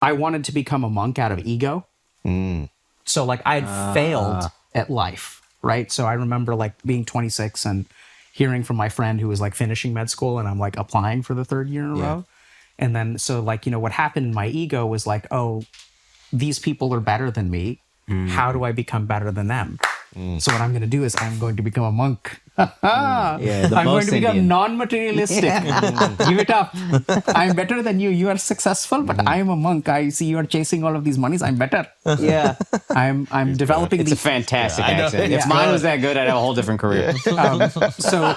I wanted to become a monk out of ego. So like I had failed at life, right? So I remember like being 26 and hearing from my friend who was like finishing med school, and I'm like applying for the third year in a row. And then so like, you know, what happened in my ego was like, oh, these people are better than me. How do I become better than them? So what I'm going to do is I'm going to become a monk. I'm going to become non-materialistic. Give it up. I'm better than you. You are successful, but I am a monk. I see you are chasing all of these monies. I'm better. Yeah. I'm developing It's these. a fantastic accent. If mine was that good, I'd have a whole different career. So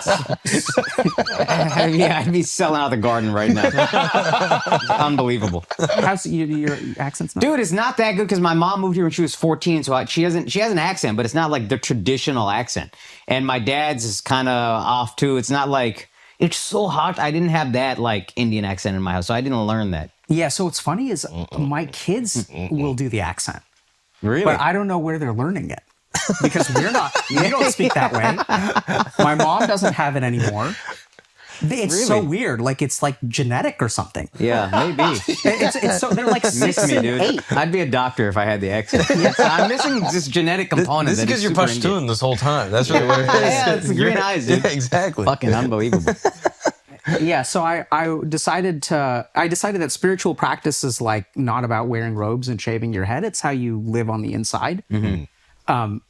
I'd be selling out the garden right now. Unbelievable. how's your accent's not? Dude, it's not that good because my mom moved here when she was 14, so she has an accent, but it's not like the traditional accent. And my dad's is kind of off too. It's not like, it's so hot. I didn't have that like Indian accent in my house, so I didn't learn that. Yeah, so what's funny is my kids will do the accent. Really? But I don't know where they're learning it. Because we don't speak that way. My mom doesn't have it anymore. It's so weird. Like it's like genetic or something. Yeah, maybe. It's so they're like 6 and 8. I'd be a doctor if I had the accent. Yes, I'm missing this genetic component. This is because you're Pashtun this whole time. That's really what it is. Yeah, it's the green eyes, dude. Yeah, exactly. Fucking unbelievable. Yeah, so I decided that spiritual practice is like not about wearing robes and shaving your head. It's how you live on the inside.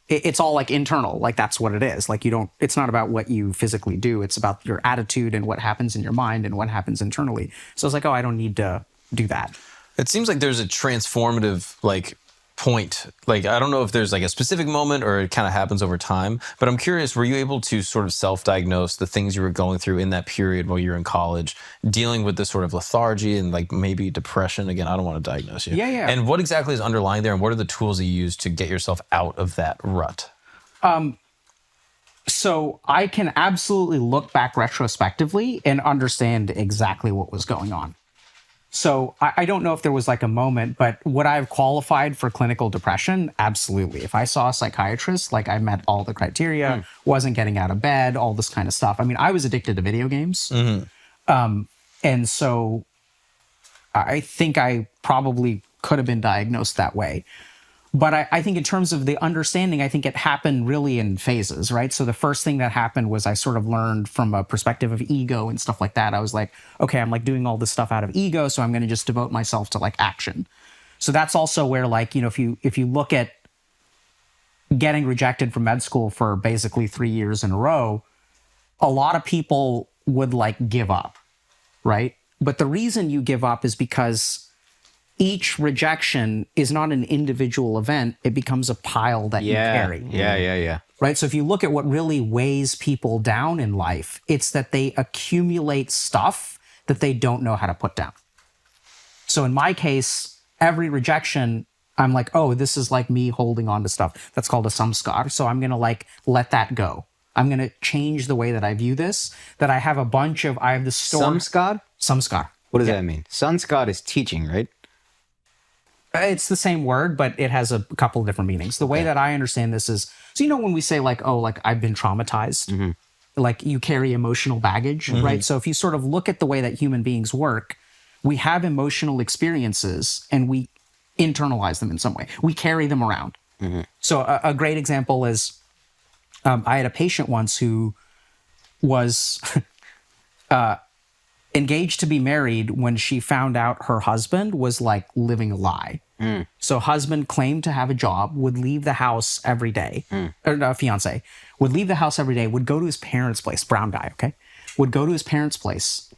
It's all like internal, like that's what it is. Like it's not about what you physically do. It's about your attitude and what happens in your mind and what happens internally. So it's like, oh, I don't need to do that. It seems like there's a transformative like point. Like I don't know if there's like a specific moment or it kind of happens over time, but I'm curious, were you able to sort of self-diagnose the things you were going through in that period while you're in college, dealing with this sort of lethargy and like maybe depression? Again, I don't want to diagnose you. Yeah. And what exactly is underlying there, and what are the tools you use to get yourself out of that rut? So I can absolutely look back retrospectively and understand exactly what was going on. So I don't know if there was like a moment, but would I have qualified for clinical depression? Absolutely. If I saw a psychiatrist, like I met all the criteria, wasn't getting out of bed, all this kind of stuff. I mean, I was addicted to video games. And so I think I probably could have been diagnosed that way. But I think in terms of the understanding, I think it happened really in phases, right? So the first thing that happened was I sort of learned from a perspective of ego and stuff like that. I was like, okay, I'm like doing all this stuff out of ego, so I'm going to just devote myself to like action. So that's also where like, you know, if you look at getting rejected from med school for basically 3 years in a row, a lot of people would like give up, right? But the reason you give up is because each rejection is not an individual event. It becomes a pile that you carry. Yeah. Right? So if you look at what really weighs people down in life, it's that they accumulate stuff that they don't know how to put down. So in my case, every rejection, I'm like, oh, this is like me holding on to stuff. That's called a samskar. So I'm going to like let that go. I'm going to change the way that I view this, that I have I have this story. Samskar? Samskar. What does that mean? Sanskar is teaching, right? It's the same word, but it has a couple of different meanings. The way that I understand this is, so you know when we say like, oh, like I've been traumatized, like you carry emotional baggage, right? So if you sort of look at the way that human beings work, we have emotional experiences and we internalize them in some way. We carry them around. So a great example is I had a patient once who was engaged to be married when she found out her husband was like living a lie. So husband claimed to have a job, would leave the house every day, or fiance, would leave the house every day, would go to his parents' place, brown guy, okay? Would go to his parents' place,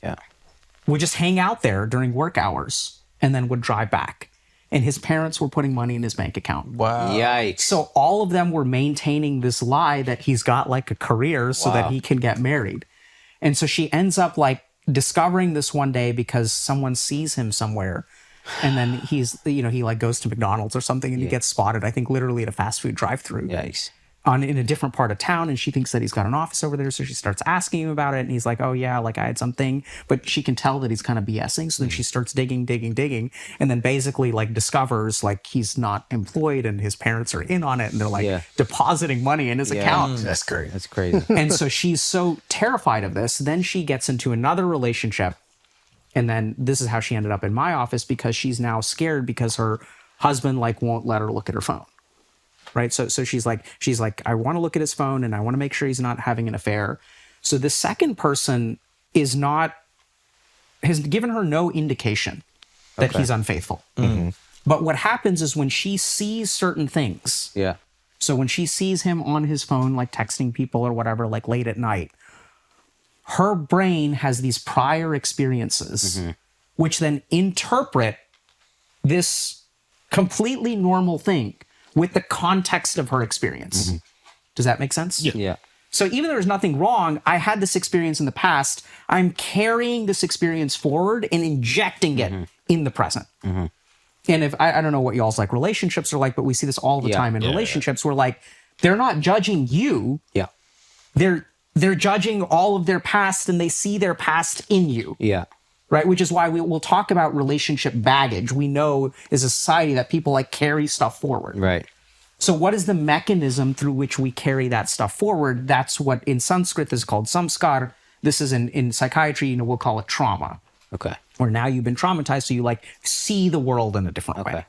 would just hang out there during work hours, and then would drive back. And his parents were putting money in his bank account. Wow. Yikes. So all of them were maintaining this lie that he's got like a career so that he can get married. And so she ends up like discovering this one day because someone sees him somewhere. And then he's, you know, he like goes to McDonald's or something and he gets spotted, I think literally at a fast food drive-thru. Yikes. In a different part of town, and she thinks that he's got an office over there, so she starts asking him about it, and he's like, oh yeah, like I had something, but she can tell that he's kind of BSing, so then she starts digging, and then basically like discovers like he's not employed and his parents are in on it, and they're like depositing money in his account. That's great. That's crazy. And so she's so terrified of this, then she gets into another relationship, And then this is how she ended up in my office, because she's now scared because her husband like won't let her look at her phone. Right. So she's like, I want to look at his phone and I want to make sure he's not having an affair. So the second person has given her no indication that he's unfaithful. But what happens is when she sees certain things. Yeah. So when she sees him on his phone, like texting people or whatever, like late at night, her brain has these prior experiences, which then interpret this completely normal thing with the context of her experience. Does that make sense? Yeah. So even though there's nothing wrong, I had this experience in the past, I'm carrying this experience forward and injecting it in the present. And if I don't know what y'all's like relationships are like, but we see this all the time in relationships where like they're not judging you. Yeah. They're judging all of their past, and they see their past in you. Yeah. Right. Which is why we'll talk about relationship baggage. We know as a society that people like carry stuff forward. Right. So what is the mechanism through which we carry that stuff forward? That's what in Sanskrit is called samskar. This is in psychiatry, we'll call it trauma. Okay. Where now you've been traumatized, so you like see the world in a different way.